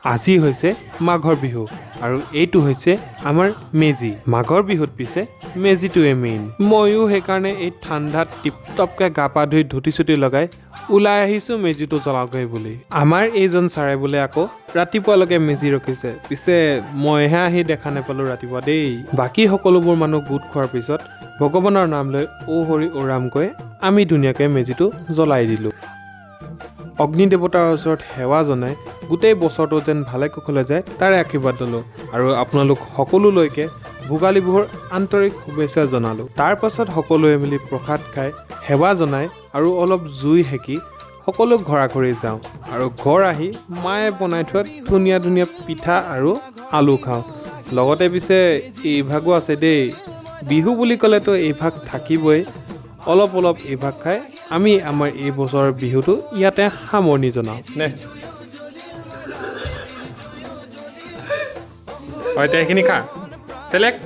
আজি হৈছে মাঘৰ বিহু আৰু এইটো হৈছে আমাৰ মেজি। মাঘৰ বিহুত পিছে মেজিটোৱে মেইন। ময়ো সেইকাৰণে এই ঠাণ্ডাত টিপটপকৈ গা পা ধুই ধুতি চুটি লগাই ওলাই আহিছোঁ মেজিটো জ্বলাওঁগৈ বুলি। আমাৰ এইজন ছাৰে বোলে আকৌ ৰাতিপুৱালৈকে মেজি ৰখিছে, পিছে মইহে আহি দেখা নাপালোঁ ৰাতিপুৱা দেই। বাকী সকলোবোৰ মানুহ গোট খোৱাৰ পিছত ভগৱানৰ নাম লৈ ঔ হৰি ঔ ৰামকৈ আমি ধুনীয়াকৈ মেজিটো জ্বলাই দিলোঁ। অগ্নি দেৱতাৰ ওচৰত সেৱা জনাই গোটেই বছৰটো যেন ভালে কুশলে যায় তাৰে আশীৰ্বাদ ল'লোঁ আৰু আপোনালোক সকলোলৈকে ভোগালী বিহুৰ আন্তৰিক শুভেচ্ছা জনালোঁ। তাৰ পাছত সকলোৱে মিলি প্ৰসাদ খাই সেৱা জনাই আৰু অলপ জুই সেকি সকলো ঘৰা ঘৰি যাওঁ আৰু ঘৰ আহি মায়ে বনাই থোৱা ধুনীয়া ধুনীয়া পিঠা আৰু আলু খাওঁ। লগতে পিছে এইভাগো আছে দেই, বিহু বুলি ক'লেতো এইভাগ থাকিবই। অলপ অলপ এইভাগ খাই আমি আমাৰ এই বছৰৰ বিহুটো ইয়াতে সামৰণি জনাওঁ নে। হয়, এতিয়া এইখিনি খা চেলেক্ট।